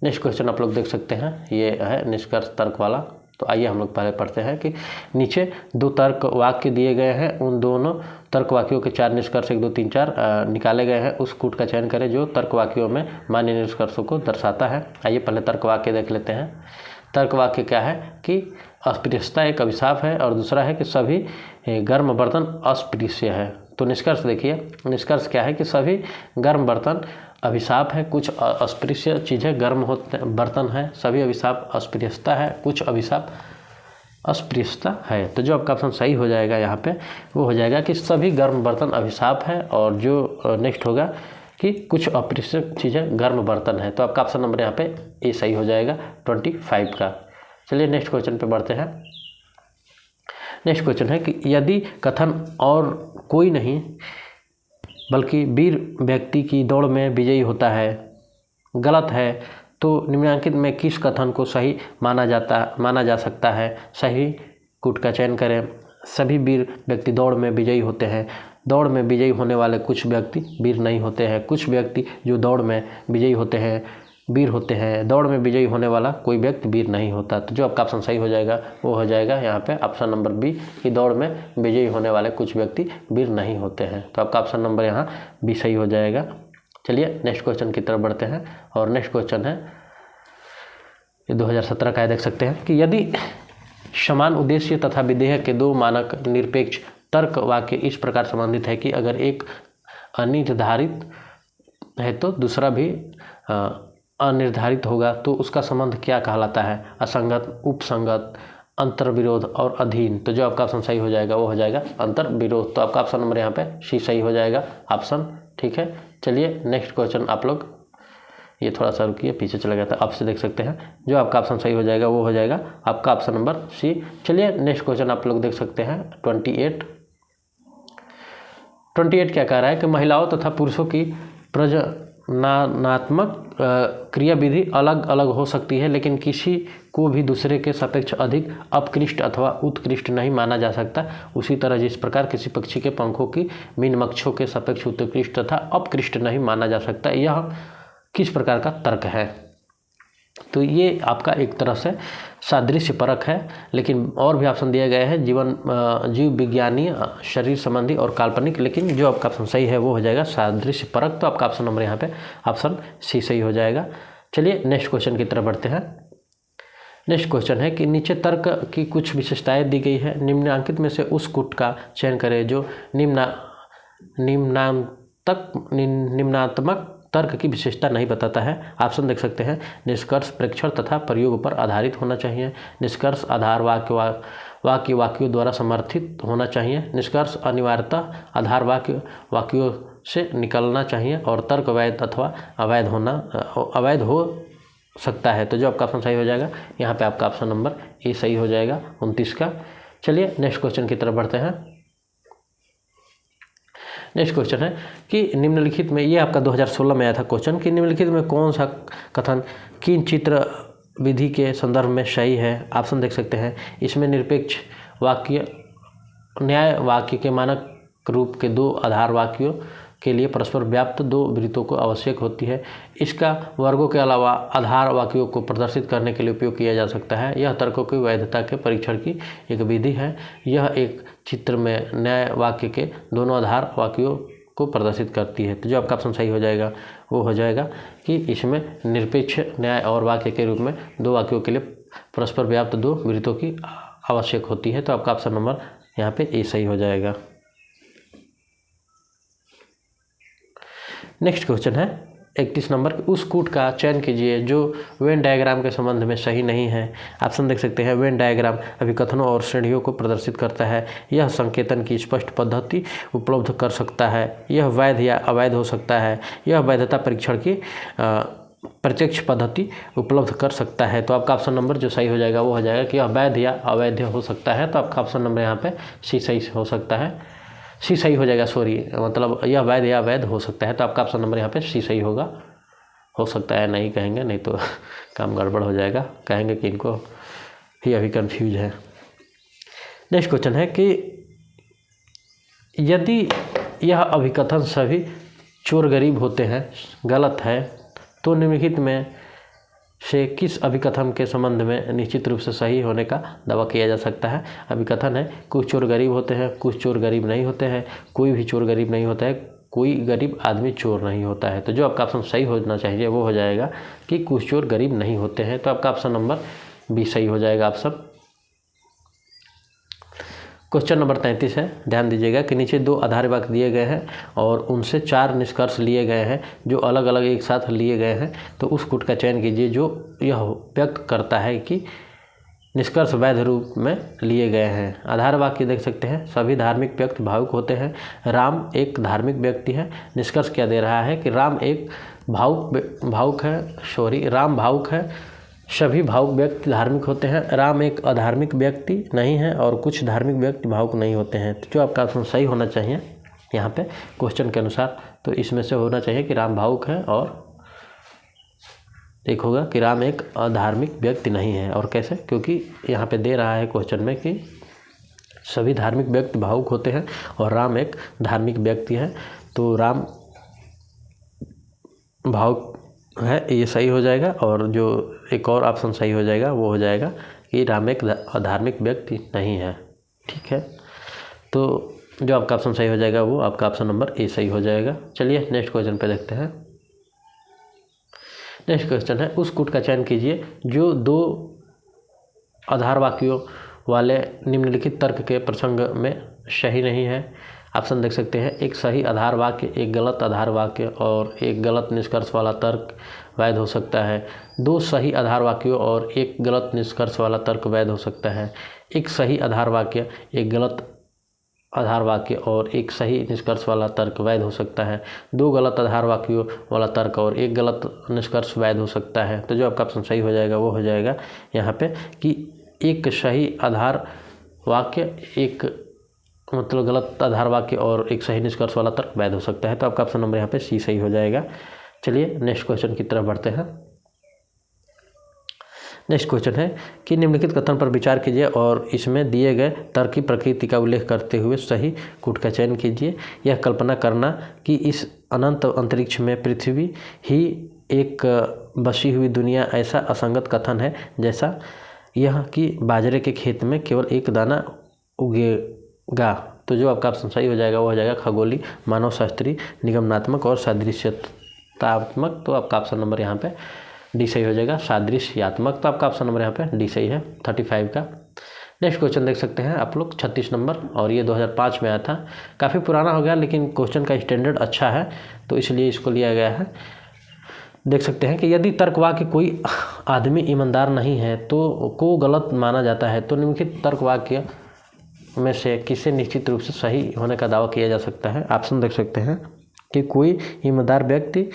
नेक्स्ट क्वेश्चन आप लोग देख सकते हैं, ये है निष्कर्ष तर्क वाला। तो आइए हम लोग पहले पढ़ते हैं कि नीचे 2 तर्क वाक्य दिए गए हैं, उन दोनों तर्क वाक्यों के 4 निष्कर्ष 1 2 3 4 निकाले गए हैं। उस कूट का चयन करें जो तर्क वाक्यों में मान्य निष्कर्षों को दर्शाता है। आइए पहले तर्क वाक्य देख लेते हैं। तर्क वाक्य क्या है कि अस्पृश्यता एक अभिशाप है, और दूसरा है कि सभी गर्म बर्तन अस्पृश्य है। तो निष्कर्ष देखिए, निष्कर्ष क्या है कि सभी गर्म बर्तन अभिशाप है, कुछ अस्पृश्य चीज़ें गर्म होते बर्तन है, सभी अभिशाप अस्पृश्यता है, कुछ अभिशाप अस्पृश्यता है। तो जो आपका ऑप्शन सही हो जाएगा यहाँ पे वो हो जाएगा कि सभी गर्म बर्तन अभिशाप है, और जो नेक्स्ट होगा कि कुछ अस्पृश्य चीज़ें गर्म बर्तन है। तो आपका ऑप्शन नंबर यहाँ पे ए सही हो जाएगा 25 का। चलिए नेक्स्ट क्वेश्चन पे बढ़ते हैं। नेक्स्ट क्वेश्चन है कि यदि कथन और कोई नहीं बल्कि वीर व्यक्ति की दौड़ में विजयी होता है गलत है, तो निम्नलिखित में किस कथन को सही माना जा सकता है? सही कूट का चयन करें। सभी वीर व्यक्ति दौड़ में विजयी होते हैं। दौड़ में विजयी होने वाले कुछ व्यक्ति वीर नहीं होते हैं। कुछ व्यक्ति जो दौड़ में विजयी होते हैं वीर होते हैं। दौड़ में विजयी होने वाला कोई व्यक्ति वीर नहीं होता। तो जो आपका ऑप्शन सही हो जाएगा वो हो जाएगा यहाँ पे ऑप्शन नंबर बी कि दौड़ में विजयी होने वाले कुछ व्यक्ति वीर नहीं होते हैं। तो आपका ऑप्शन नंबर यहाँ बी सही हो जाएगा। चलिए नेक्स्ट क्वेश्चन की तरफ बढ़ते हैं। और नेक्स्ट क्वेश्चन है ये 2017 का है, देख सकते हैं कि यदि समान उद्देश्य तथा विधेय के 2 मानक निरपेक्ष तर्क वाक्य इस प्रकार संबंधित है कि अगर एक अनिर्धारित है तो दूसरा भी अनिर्धारित होगा, तो उसका संबंध क्या कहलाता है? असंगत, उपसंगत, अंतर्विरोध और अधीन। तो जो आपका ऑप्शन सही हो जाएगा वो हो जाएगा अंतर्विरोध। तो आपका ऑप्शन नंबर यहाँ पे सी सही हो जाएगा ऑप्शन। ठीक है, चलिए नेक्स्ट क्वेश्चन आप लोग ये थोड़ा सा रुकिए, पीछे चला गया था, आपसे देख सकते हैं। जो आपका ऑप्शन सही हो जाएगा वो हो जाएगा आपका ऑप्शन नंबर सी। चलिए नेक्स्ट क्वेश्चन आप लोग देख सकते हैं 28 क्या कह रहा है कि महिलाओं तथा पुरुषों की प्रजननात्मक क्रियाविधि अलग अलग हो सकती है, लेकिन किसी को भी दूसरे के सापेक्ष अधिक अपकृष्ट अथवा उत्कृष्ट नहीं माना जा सकता। उसी तरह जिस प्रकार किसी पक्षी के पंखों की मीनमक्षों के सापेक्ष उत्कृष्ट तथा अपकृष्ट नहीं माना जा सकता। यह किस प्रकार का तर्क है? तो ये आपका एक तरह से सादृश्य परक है, लेकिन और भी ऑप्शन दिए गए हैं जीव विज्ञानी, शरीर संबंधी और काल्पनिक, लेकिन जो आपका ऑप्शन सही है वो हो जाएगा सादृश्य परक। तो आपका ऑप्शन नंबर यहाँ पे ऑप्शन सी सही हो जाएगा। चलिए नेक्स्ट क्वेश्चन की तरफ बढ़ते हैं। नेक्स्ट क्वेश्चन है कि नीचे तर्क की कुछ विशेषताएं दी गई है, निम्नांकित में से उस कूट का चयन करें जो निम्नात्मक तर्क की विशेषता नहीं बताता है। ऑप्शन देख सकते हैं। निष्कर्ष प्रेक्षण तथा प्रयोग पर आधारित होना चाहिए। निष्कर्ष आधार वाक्यों द्वारा समर्थित होना चाहिए। निष्कर्ष अनिवार्यतः आधार वाक्यों से निकलना चाहिए। और तर्क वैध अथवा अवैध हो सकता है। तो जो आपका ऑप्शन सही हो जाएगा यहाँ पे आपका ऑप्शन नंबर ए सही हो जाएगा 29 का। चलिए नेक्स्ट क्वेश्चन की तरफ बढ़ते हैं। नेक्स्ट क्वेश्चन है कि निम्नलिखित में, ये आपका 2016 में आया था क्वेश्चन, कि निम्नलिखित में कौन सा कथन किन चित्र विधि के संदर्भ में सही है? ऑप्शन देख सकते हैं। इसमें निरपेक्ष वाक्य न्याय वाक्य के मानक रूप के 2 आधार वाक्यों के लिए परस्पर व्याप्त 2 वृत्तों को आवश्यक होती है। इसका वर्गों के अलावा आधार वाक्यों को प्रदर्शित करने के लिए उपयोग किया जा सकता है। यह तर्कों की वैधता के परीक्षण की एक विधि है। यह एक चित्र में न्याय वाक्य के दोनों आधार वाक्यों को प्रदर्शित करती है। तो जो आपका ऑप्शन सही हो जाएगा वो हो जाएगा कि इसमें निरपेक्ष न्याय और वाक्य के रूप में 2 वाक्यों के लिए परस्पर व्याप्त 2 वृत्तों की आवश्यक होती है। तो आपका ऑप्शन नंबर यहाँ पे ए सही हो जाएगा। नेक्स्ट क्वेश्चन है 31 नंबर, उस कूट का चयन कीजिए जो वेन डायग्राम के संबंध में सही नहीं है। ऑप्शन देख सकते हैं, वेन डायग्राम अभिकथनों और श्रेणियों को प्रदर्शित करता है, यह संकेतन की स्पष्ट पद्धति उपलब्ध कर सकता है, यह वैध या अवैध हो सकता है, यह वैधता परीक्षण की प्रत्यक्ष पद्धति उपलब्ध कर सकता है। तो आपका ऑप्शन नंबर जो सही हो जाएगा वो हो जाएगा कि यह वैध या अवैध हो सकता है। तो आपका ऑप्शन नंबर यहाँ पे सी सही हो सकता है, सी सही हो जाएगा, सॉरी, मतलब यह वैध या अवैध हो सकता है। तो आपका ऑप्शन नंबर यहाँ पे सी सही होगा, हो सकता है नहीं कहेंगे, नहीं तो काम गड़बड़ हो जाएगा, कहेंगे कि इनको ही अभी कंफ्यूज है। नेक्स्ट क्वेश्चन है कि यदि यह अभिकथन सभी चोर गरीब होते हैं गलत है, तो निम्नलिखित में से किस अभिकथन के संबंध में निश्चित रूप से सही होने का दावा किया जा सकता है। अभिकथन है, कुछ चोर गरीब होते हैं, कुछ चोर गरीब नहीं होते हैं, कोई भी चोर गरीब नहीं होता है, कोई गरीब आदमी चोर नहीं होता है। तो जो आपका ऑप्शन सही होना चाहिए वो हो जाएगा कि कुछ चोर गरीब नहीं होते हैं। तो आपका ऑप्शन नंबर बी सही हो जाएगा ऑप्शन। क्वेश्चन नंबर 33 है, ध्यान दीजिएगा कि नीचे 2 आधार वाक्य दिए गए हैं और उनसे 4 निष्कर्ष लिए गए हैं जो अलग अलग एक साथ लिए गए हैं। तो उस कूट का चयन कीजिए जो यह व्यक्त करता है कि निष्कर्ष वैध रूप में लिए गए हैं। आधार वाक्य देख सकते हैं, सभी धार्मिक व्यक्ति भावुक होते हैं, राम एक धार्मिक व्यक्ति है। निष्कर्ष क्या दे रहा है कि राम एक राम भावुक है, सभी भावुक व्यक्ति धार्मिक होते हैं, राम एक अधार्मिक व्यक्ति नहीं है और कुछ धार्मिक व्यक्ति भावुक नहीं होते हैं। तो जो आपका ऑप्शन सही होना चाहिए यहाँ पे क्वेश्चन के अनुसार, तो इसमें से होना चाहिए कि राम भावुक है और एक होगा कि राम एक अधार्मिक व्यक्ति नहीं है। और कैसे, क्योंकि यहाँ पे दे रहा है क्वेश्चन में कि सभी धार्मिक व्यक्ति भावुक होते हैं और राम एक धार्मिक व्यक्ति है, तो राम भावुक है, ये सही हो जाएगा। और जो एक और ऑप्शन सही हो जाएगा वो हो जाएगा कि राम एक अधार्मिक व्यक्ति नहीं है। ठीक है, तो जो आपका ऑप्शन सही हो जाएगा वो आपका ऑप्शन नंबर ए सही हो जाएगा। चलिए नेक्स्ट क्वेश्चन पे देखते हैं। नेक्स्ट क्वेश्चन है, उस कूट का चयन कीजिए जो 2 आधार वाक्यों वाले निम्नलिखित तर्क के प्रसंग में सही नहीं है। ऑप्शन देख सकते हैं, एक सही आधार वाक्य, एक गलत आधार वाक्य और एक गलत निष्कर्ष वाला तर्क वैध हो सकता है। 2 सही आधार वाक्यों और एक गलत निष्कर्ष वाला तर्क वैध हो सकता है। एक सही आधार वाक्य, एक गलत आधार वाक्य और एक सही निष्कर्ष वाला तर्क वैध हो सकता है। 2 गलत आधार वाक्यों वाला तर्क और एक गलत निष्कर्ष वैध हो सकता है। तो जो आपका ऑप्शन सही हो जाएगा वो हो जाएगा यहाँ पे कि एक सही आधार वाक्य, एक मतलब गलत आधार वाक्य और एक सही निष्कर्ष वाला तर्क वैध हो सकता है। तो आपका ऑप्शन नंबर यहाँ पे सी सही हो जाएगा। चलिए नेक्स्ट क्वेश्चन की तरफ बढ़ते हैं। नेक्स्ट क्वेश्चन है कि निम्नलिखित कथन पर विचार कीजिए और इसमें दिए गए तर्क की प्रकृति का उल्लेख करते हुए सही कूट का चयन कीजिए। यह कल्पना करना कि इस अनंत अंतरिक्ष में पृथ्वी ही एक बसी हुई दुनिया ऐसा असंगत कथन है जैसा यह कि बाजरे के खेत में केवल एक दाना उगेगा। तो जो आपका ऑप्शन सही हो जाएगा वो हो जाएगा खगोली, मानव शास्त्री, निगमनात्मक और सादृश्यतात्मक। तो आपका ऑप्शन नंबर यहाँ पे डी सही हो जाएगा, सादृश्यात्मक। तो आपका ऑप्शन नंबर यहाँ पे डी सही है 35 का। नेक्स्ट क्वेश्चन देख सकते हैं आप लोग 36 नंबर, और ये 2005 में आया था, काफ़ी पुराना हो गया लेकिन क्वेश्चन का स्टैंडर्ड अच्छा है तो इसलिए इसको लिया गया है। देख सकते हैं कि यदि तर्क वाक्य कोई आदमी ईमानदार नहीं है तो को गलत माना जाता है, तो निम्नलिखित तर्क वाक्य में से किसे निश्चित रूप से सही होने का दावा किया जा सकता है। ऑप्शन देख सकते हैं कि कोई ईमानदार व्यक्ति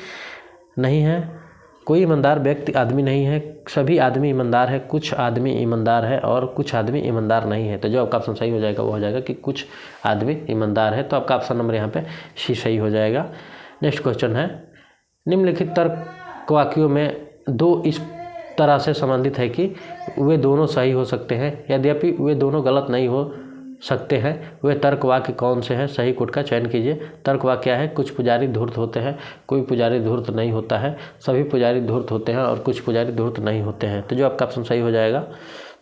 नहीं है, कोई ईमानदार व्यक्ति आदमी नहीं है, सभी आदमी ईमानदार है, कुछ आदमी ईमानदार है और कुछ आदमी ईमानदार नहीं है। तो जो आपका ऑप्शन सही हो जाएगा वो हो जाएगा कि कुछ आदमी ईमानदार है। तो आपका ऑप्शन नंबर यहाँ पे सी सही हो जाएगा। नेक्स्ट क्वेश्चन है, निम्नलिखित तर्क वाक्यों में 2 इस तरह से संबंधित है कि वे दोनों सही हो सकते हैं, यद्यपि वे दोनों गलत नहीं हो सकते हैं। वे तर्क वाक्य कौन से हैं? सही कूट का चयन कीजिए। तर्क वाक्य क्या है? कुछ पुजारी धूर्त होते हैं, कोई पुजारी धूर्त नहीं होता है, सभी पुजारी धूर्त होते हैं और कुछ पुजारी धूर्त नहीं होते हैं। तो जो आपका ऑप्शन सही हो जाएगा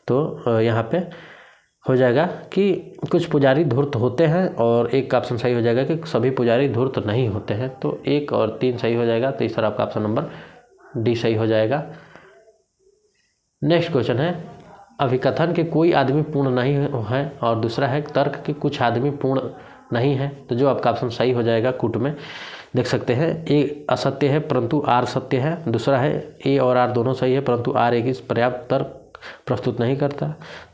तो यहाँ पे हो जाएगा कि कुछ पुजारी धूर्त होते हैं, और एक ऑप्शन सही हो जाएगा कि सभी पुजारी धूर्त नहीं होते हैं। तो 1 और 3 सही हो जाएगा। तो इस तरह आपका ऑप्शन नंबर डी सही हो जाएगा। नेक्स्ट क्वेश्चन है, अभिकथन के कोई आदमी पूर्ण नहीं है, और दूसरा है तर्क के कुछ आदमी पूर्ण नहीं है। तो जो आपका ऑप्शन सही हो जाएगा कूट में देख सकते हैं ए असत्य है परंतु आर सत्य है। दूसरा है ए और आर दोनों सही है परंतु आर एक ही पर्याप्त तर्क प्रस्तुत नहीं करता।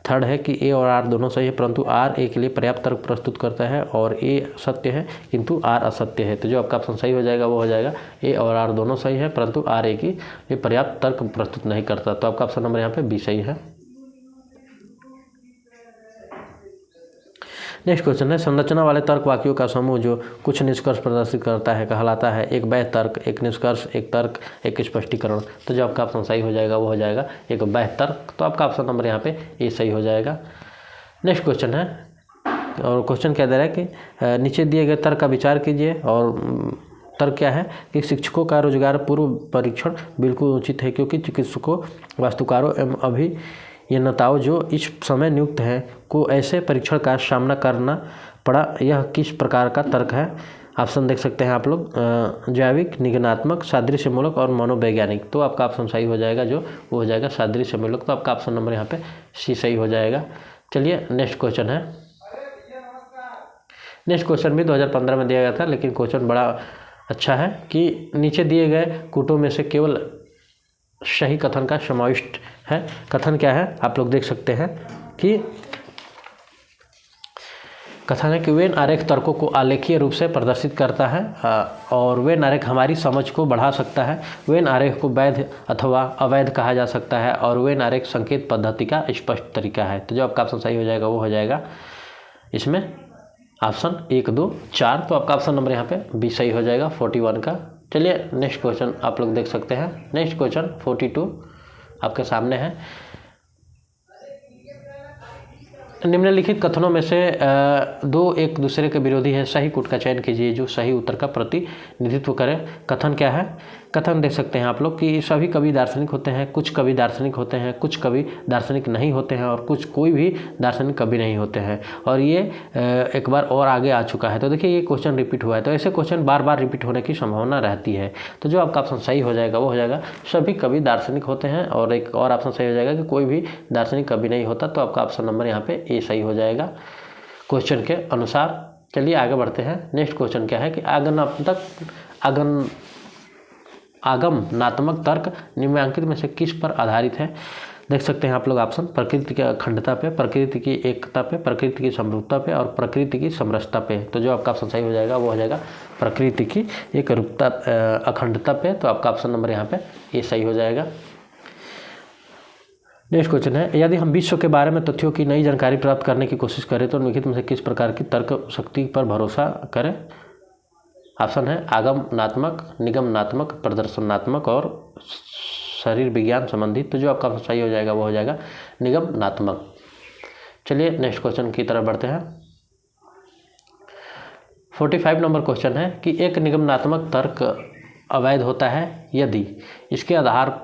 थर्ड है कि ए और आर दोनों सही है परंतु आर ए के लिए पर्याप्त तर्क प्रस्तुत करता है और ए सत्य है किंतु आर असत्य है। तो जो आपका ऑप्शन सही हो जाएगा वो हो जाएगा ए और आर दोनों सही है परंतु आर ए की ये पर्याप्त तर्क प्रस्तुत नहीं करता। तो आपका ऑप्शन नंबर यहाँ पे बी सही है। नेक्स्ट क्वेश्चन है संरचना वाले तर्क वाक्यों का समूह जो कुछ निष्कर्ष प्रदर्शित करता है कहलाता है एक वैध तर्क, एक निष्कर्ष, एक तर्क, एक स्पष्टीकरण। तो जो आपका ऑप्शन सही हो जाएगा वो हो जाएगा एक वैध तर्क। तो आपका ऑप्शन नंबर यहाँ पे ए सही हो जाएगा। नेक्स्ट क्वेश्चन है और क्वेश्चन क्या दे रहा है कि नीचे दिए गए तर्क का विचार कीजिए और तर्क क्या है कि शिक्षकों का रोजगार पूर्व परीक्षण बिल्कुल उचित है क्योंकि चिकित्सकों, वास्तुकारों एवं अभियंताओं जो इस समय नियुक्त हैं को ऐसे परीक्षण का सामना करना पड़ा। यह किस प्रकार का तर्क है? ऑप्शन देख सकते हैं आप लोग जैविक, निगमनात्मक, सादृश्यमूलक और मनोवैज्ञानिक। तो आपका ऑप्शन सही हो जाएगा जो वो हो जाएगा सादृश्यमूलक। तो आपका ऑप्शन नंबर यहाँ पे सी सही हो जाएगा। चलिए नेक्स्ट क्वेश्चन है। नेक्स्ट क्वेश्चन भी 2015 में दिया गया था लेकिन क्वेश्चन बड़ा अच्छा है कि नीचे दिए गए कूटों में से केवल सही कथन का समाविष्ट है। कथन क्या है आप लोग देख सकते हैं कि कथन है कि वेन आरेख तर्कों को आलेखीय रूप से प्रदर्शित करता है और वेन आरेख हमारी समझ को बढ़ा सकता है। वेन आरेख को वैध अथवा अवैध कहा जा सकता है और वेन आरेख संकेत पद्धति का स्पष्ट तरीका है। तो जो आपका ऑप्शन सही हो जाएगा वो हो जाएगा इसमें ऑप्शन 1, 2, 4। तो आपका ऑप्शन नंबर यहाँ पे बी सही हो जाएगा 41 का। चलिए नेक्स्ट क्वेश्चन आप लोग देख सकते हैं। नेक्स्ट क्वेश्चन 42 आपके सामने है। निम्नलिखित कथनों में से दो एक दूसरे के विरोधी है, सही कूट का चयन कीजिए जो सही उत्तर का प्रतिनिधित्व करे। कथन क्या है? कथन देख सकते हैं आप लोग कि सभी कवि दार्शनिक होते हैं, कुछ कवि दार्शनिक होते हैं, कुछ कवि दार्शनिक नहीं होते हैं और कुछ कोई भी दार्शनिक कवि नहीं होते हैं। और ये एक बार और आगे आ चुका है। तो देखिए ये क्वेश्चन रिपीट हुआ है तो ऐसे क्वेश्चन बार बार रिपीट होने की संभावना रहती है। तो जो आपका ऑप्शन सही हो जाएगा वो हो जाएगा सभी कवि दार्शनिक होते हैं और एक और ऑप्शन सही हो जाएगा कि कोई भी दार्शनिक कवि नहीं होता। तो आपका ऑप्शन नंबर यहाँ पे ए सही हो जाएगा क्वेश्चन के अनुसार। चलिए आगे बढ़ते हैं। नेक्स्ट क्वेश्चन क्या है कि आगमनात्मक तर्क निम्नलिखित में से किस पर आधारित है? देख सकते हैं आप लोग ऑप्शन प्रकृति की अखंडता पे, प्रकृति की एकता पे, प्रकृति की समरूपता पे और प्रकृति की समरसता पे। तो जो आपका ऑप्शन सही हो जाएगा वो हो जाएगा प्रकृति की एक रूपता अखंडता पे। तो आपका ऑप्शन नंबर यहाँ पे ये सही हो जाएगा। नेक्स्ट क्वेश्चन है यदि हम विश्व के बारे में तथ्यों की नई जानकारी प्राप्त करने की कोशिश करें तो निम्नलिखित में से किस प्रकार की तर्क शक्ति पर भरोसा करें? ऑप्शन है आगमनात्मक, निगमनात्मक, प्रदर्शनात्मक और शरीर विज्ञान संबंधित। तो जो आपका सही हो जाएगा वो हो जाएगा निगमनात्मक। चलिए नेक्स्ट क्वेश्चन की तरफ बढ़ते हैं। 45 नंबर क्वेश्चन है कि एक निगमनात्मक तर्क अवैध होता है यदि इसके आधार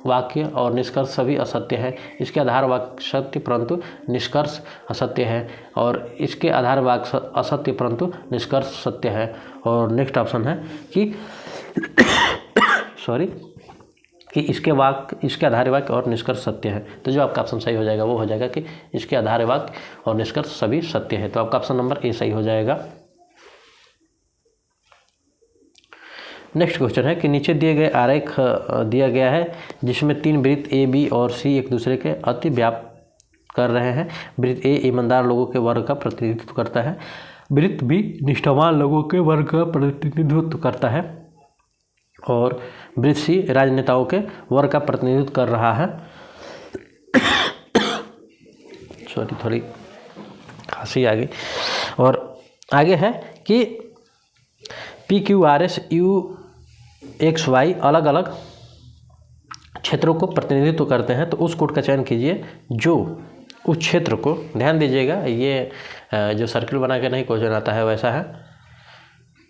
वाक्य और निष्कर्ष सभी असत्य है, इसके आधार वाक्य सत्य परंतु निष्कर्ष असत्य है और इसके आधार वाक्य असत्य परंतु निष्कर्ष सत्य है। और नेक्स्ट ऑप्शन है कि कि इसके आधार वाक्य और निष्कर्ष सत्य है। तो जो आपका ऑप्शन सही हो जाएगा वो हो जाएगा कि इसके आधार वाक्य और निष्कर्ष सभी सत्य है। तो आपका ऑप्शन नंबर ए सही हो जाएगा। नेक्स्ट क्वेश्चन है कि नीचे दिए गए आरेख दिया गया है जिसमें 3 वृत्त ए, बी और सी एक दूसरे के अति व्याप कर रहे हैं। वृत्त ए ईमानदार लोगों के वर्ग का प्रतिनिधित्व करता है, वृत्त बी निष्ठावान लोगों के वर्ग का प्रतिनिधित्व करता है और वृत्त सी राजनेताओं के वर्ग का प्रतिनिधित्व कर रहा है। थोड़ी खांसी आ गई। और आगे है कि P Q R S U X Y अलग अलग क्षेत्रों को प्रतिनिधित्व करते हैं। तो उस कोड का चयन कीजिए जो उस क्षेत्र को, ध्यान दीजिएगा ये जो सर्किल बना के नहीं क्वेश्चन आता है वैसा है,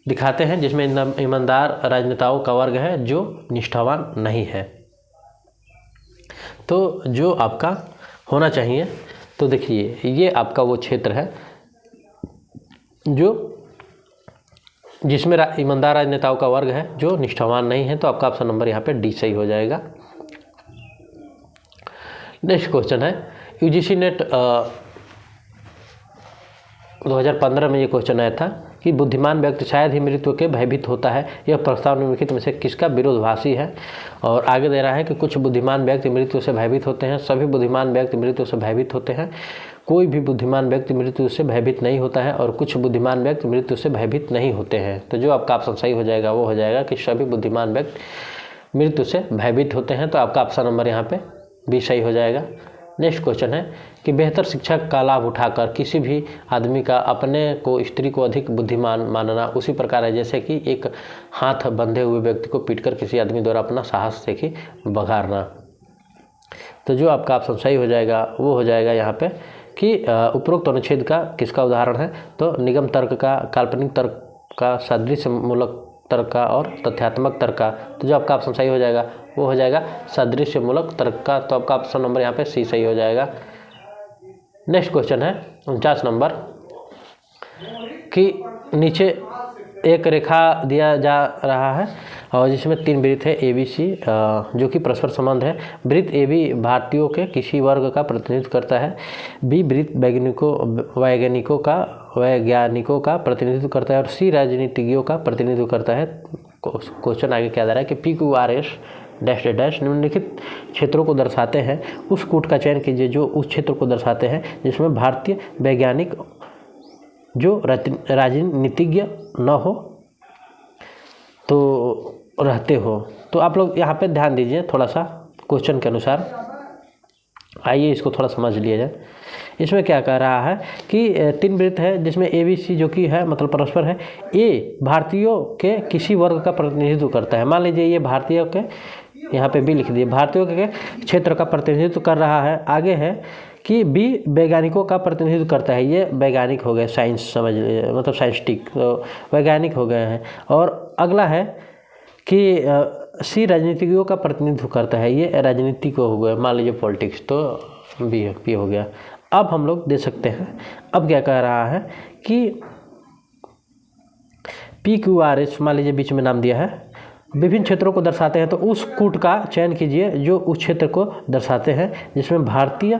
दिखाते हैं जिसमें ईमानदार राजनेताओं का वर्ग है जो निष्ठावान नहीं है। तो जो आपका होना चाहिए, तो देखिए ये आपका वो क्षेत्र है जो जिसमें ईमानदार राजनेताओं का वर्ग है जो निष्ठावान नहीं है। तो आपका ऑप्शन नंबर यहाँ पे डी सही हो जाएगा। नेक्स्ट क्वेश्चन है यूजीसी नेट 2015 में ये क्वेश्चन आया था कि बुद्धिमान व्यक्ति शायद ही मृत्यु के भयभीत होता है। यह प्रस्ताव निम्नलिखित में से किसका विरोधाभासी है? और आगे दे रहा है कि कुछ बुद्धिमान व्यक्ति मृत्यु से भयभीत होते हैं, सभी बुद्धिमान व्यक्ति मृत्यु से भयभीत होते हैं, कोई भी बुद्धिमान व्यक्ति मृत्यु से भयभीत नहीं होता है, और कुछ बुद्धिमान व्यक्ति मृत्यु से भयभीत नहीं होते हैं। तो जो आपका ऑप्शन सही हो जाएगा वो हो जाएगा कि सभी बुद्धिमान व्यक्ति मृत्यु से भयभीत होते हैं। तो आपका ऑप्शन नंबर यहाँ पे भी सही हो जाएगा। नेक्स्ट क्वेश्चन है कि बेहतर शिक्षा का लाभ उठाकर किसी भी आदमी का अपने को स्त्री को अधिक बुद्धिमान मानना उसी प्रकार है जैसे कि एक हाथ बंधे हुए व्यक्ति को पीटकर किसी आदमी द्वारा अपना साहस से ही बघारना। तो जो आपका ऑप्शन सही हो जाएगा वो हो जाएगा यहाँ पे कि उपरोक्त अनुच्छेद का किसका उदाहरण है? तो निगम तर्क का, काल्पनिक तर्क का, सादृश्य मूलक तर्क का और तथ्यात्मक तर्क का। तो जो आपका ऑप्शन सही हो जाएगा वो हो जाएगा सादृश्य मूलक तर्क का। तो आपका ऑप्शन नंबर यहाँ पे सी सही हो जाएगा। नेक्स्ट क्वेश्चन है 49 नंबर कि नीचे एक रेखा दिया जा रहा है और जिसमें 3 वृत्त है ए बी सी जो कि परस्पर संबंध है। वृत्त ए बी भारतीयों के किसी वर्ग का प्रतिनिधित्व करता है, बी वृत्त वैज्ञानिकों का प्रतिनिधित्व करता है और सी राजनीतिज्ञों का प्रतिनिधित्व करता है। क्वेश्चन आगे क्या दे रहा है कि P Q R S dash dash निम्नलिखित क्षेत्रों को दर्शाते हैं, उस कूट का चयन कीजिए जो उस क्षेत्र को दर्शाते हैं जिसमें भारतीय वैज्ञानिक जो राजनीतिज्ञ न हो तो रहते हो। तो आप लोग यहाँ पे ध्यान दीजिए थोड़ा सा क्वेश्चन के अनुसार। आइए इसको थोड़ा समझ लिया जाए। इसमें क्या कह रहा है कि 3 वृत्त है जिसमें ए बी सी जो कि है मतलब परस्पर है। ए भारतीयों के किसी वर्ग का प्रतिनिधित्व करता है। मान लीजिए ये भारतीयों के, यहाँ पे भी लिख दिए, भारतीयों के क्षेत्र का प्रतिनिधित्व कर रहा है। आगे है कि बी वैज्ञानिकों का प्रतिनिधित्व करता है। ये वैज्ञानिक हो गए, साइंस समझ मतलब साइंटिस्टिक, तो वैज्ञानिक हो गए हैं। और अगला है कि सी राजनीतिज्ञों का प्रतिनिधित्व करता है। ये राजनीति को हो गए, मान लीजिए पॉलिटिक्स, तो बी हो गया। अब हम लोग दे सकते हैं, अब क्या कह रहा है कि पी क्यू आर एस मान लीजिए बीच में नाम दिया है, विभिन्न क्षेत्रों को दर्शाते हैं। तो उस कूट का चयन कीजिए जो उस क्षेत्र को दर्शाते हैं जिसमें भारतीय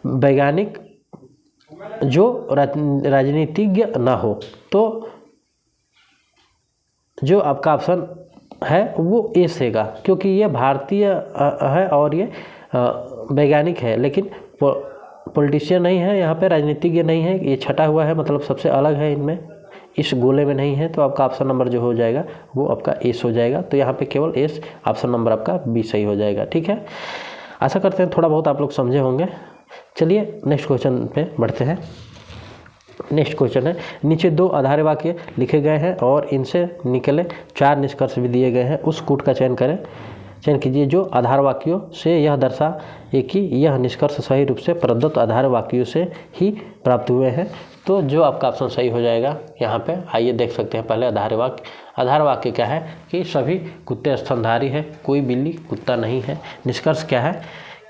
वैज्ञानिक जो राजनीतिज्ञ ना हो। तो जो आपका ऑप्शन है वो ए सेगा, क्योंकि ये भारतीय है और ये वैज्ञानिक है लेकिन पॉलिटिशियन नहीं है, यहाँ पे राजनीतिज्ञ नहीं है। ये छटा हुआ है मतलब सबसे अलग है, इनमें इस गोले में नहीं है। तो आपका ऑप्शन नंबर जो हो जाएगा वो आपका एस हो जाएगा। तो यहाँ पे केवल एस, ऑप्शन नंबर आपका बी सही हो जाएगा। ठीक है, आशा करते हैं थोड़ा बहुत आप लोग समझे होंगे। चलिए नेक्स्ट क्वेश्चन पे बढ़ते हैं। नेक्स्ट क्वेश्चन है, नीचे 2 आधार वाक्य लिखे गए हैं और इनसे निकले 4 निष्कर्ष भी दिए गए हैं। उस कूट का चयन कीजिए जो आधार वाक्यों से यह दर्शाए कि यह निष्कर्ष सही रूप से प्रदत्त आधार वाक्यों से ही प्राप्त हुए हैं। तो जो आपका ऑप्शन सही हो जाएगा यहाँ पे, आइए देख सकते हैं पहले आधार वाक्य। आधार वाक्य क्या है कि सभी कुत्ते स्तनधारी है, कोई बिल्ली कुत्ता नहीं है। निष्कर्ष क्या है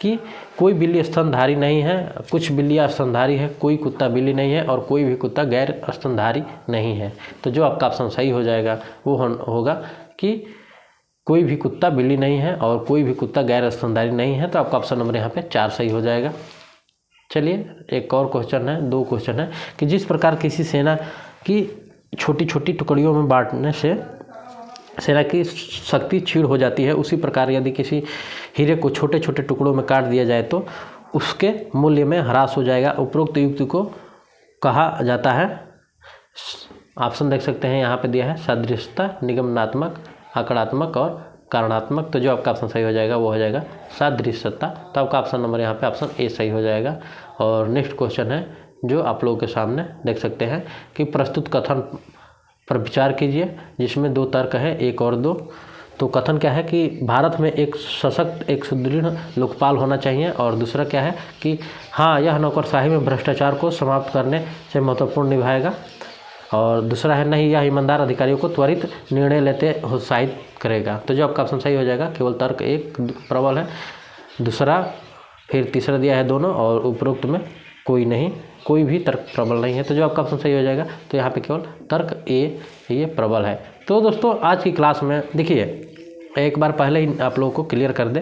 कि कोई बिल्ली स्तनधारी नहीं है, कुछ बिल्लियाँ स्तनधारी है, कोई कुत्ता बिल्ली नहीं है और कोई भी कुत्ता गैर स्तनधारी नहीं है। तो जो आपका ऑप्शन सही हो जाएगा वो होगा कि कोई भी कुत्ता बिल्ली नहीं है और कोई भी कुत्ता गैर स्तनधारी नहीं है। तो आपका ऑप्शन नंबर यहाँ पे 4 सही हो जाएगा। चलिए एक और क्वेश्चन है, 2 क्वेश्चन है कि जिस प्रकार किसी सेना की छोटी छोटी टुकड़ियों में बांटने से सेना की शक्ति क्षीण हो जाती है, उसी प्रकार यदि किसी हीरे को छोटे छोटे टुकड़ों में काट दिया जाए तो उसके मूल्य में ह्रास हो जाएगा। उपरोक्त युक्ति को कहा जाता है। ऑप्शन देख सकते हैं यहाँ पे दिया है सादृश्यता, निगमनात्मक, आंकड़ात्मक और कारणात्मक। तो जो आपका ऑप्शन सही हो जाएगा वो हो जाएगा सादृश्यता। तो आपका ऑप्शन नंबर यहाँ पे ऑप्शन ए सही हो जाएगा। और नेक्स्ट क्वेश्चन है जो आप लोगों के सामने देख सकते हैं कि प्रस्तुत कथन पर विचार कीजिए जिसमें 2 तर्क है, 1 और 2। तो कथन क्या है कि भारत में एक सशक्त, एक सुदृढ़ लोकपाल होना चाहिए, और दूसरा क्या है कि हाँ यह नौकरशाही में भ्रष्टाचार को समाप्त करने से महत्वपूर्ण निभाएगा, और दूसरा है नहीं यह ईमानदार अधिकारियों को त्वरित निर्णय लेते उत्साहित करेगा। तो जो आपका ऑप्शन सही हो जाएगा, केवल तर्क 1 प्रबल है, दूसरा फिर तीसरा दिया है दोनों, और उपरोक्त में कोई नहीं, कोई भी तर्क प्रबल नहीं है। तो जो आपका ऑप्शन सही हो जाएगा, तो यहाँ पे केवल तर्क ए ये प्रबल है। तो दोस्तों आज की क्लास में देखिए एक बार पहले ही आप लोगों को क्लियर कर दें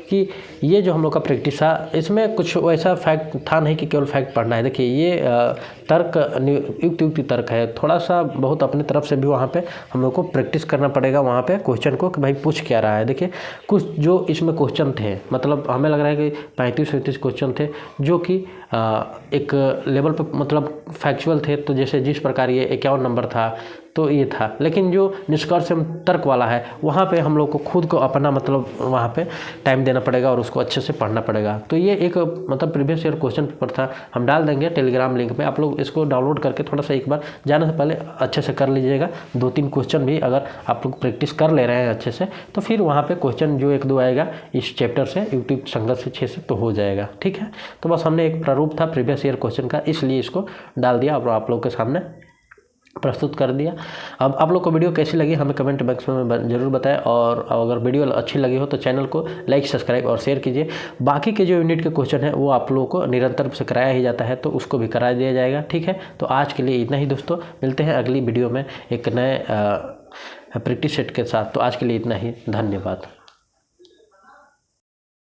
कि ये जो हम लोग का प्रैक्टिस था इसमें कुछ वैसा फैक्ट था नहीं कि केवल फैक्ट पढ़ना है। देखिए ये तर्क युक्ति तर्क है, थोड़ा सा बहुत अपने तरफ से भी वहाँ पे हम लोग को प्रैक्टिस करना पड़ेगा वहाँ पे क्वेश्चन को कि भाई पूछ क्या रहा है। देखिए कुछ जो इसमें क्वेश्चन थे, मतलब हमें लग रहा है कि 35-37 क्वेश्चन थे जो कि एक लेवल पर मतलब फैक्चुअल थे। तो जैसे जिस प्रकार ये 51 नंबर था तो ये था, लेकिन जो निष्कर्ष तर्क वाला है वहाँ पे हम लोग को खुद को अपना मतलब वहाँ पे टाइम देना पड़ेगा और उसको अच्छे से पढ़ना पड़ेगा। तो ये एक मतलब प्रीवियस ईयर क्वेश्चन पेपर था, हम डाल देंगे टेलीग्राम लिंक पे, आप लोग इसको डाउनलोड करके थोड़ा सा एक बार जाने से पहले अच्छे से कर लीजिएगा। 2-3 क्वेश्चन भी अगर आप लोग प्रैक्टिस कर ले रहे हैं अच्छे से तो फिर वहाँ पर क्वेश्चन जो 1-2 आएगा इस चैप्टर से यूट्यूब संघर्ष से 6 से तो हो जाएगा। ठीक है, तो बस हमने एक प्रारूप था प्रीवियस ईयर क्वेश्चन का, इसलिए इसको डाल दिया और आप लोग के सामने प्रस्तुत कर दिया। अब आप लोग को वीडियो कैसी लगी हमें कमेंट बॉक्स में ज़रूर बताएं, और अगर वीडियो अच्छी लगी हो तो चैनल को लाइक, सब्सक्राइब और शेयर कीजिए। बाकी के जो यूनिट के क्वेश्चन हैं वो आप लोगों को निरंतर से कराया ही जाता है, तो उसको भी करा दिया जाएगा। ठीक है, तो आज के लिए इतना ही दोस्तों, मिलते हैं अगली वीडियो में एक नए प्रैक्टिस सेट के साथ। तो आज के लिए इतना ही, धन्यवाद।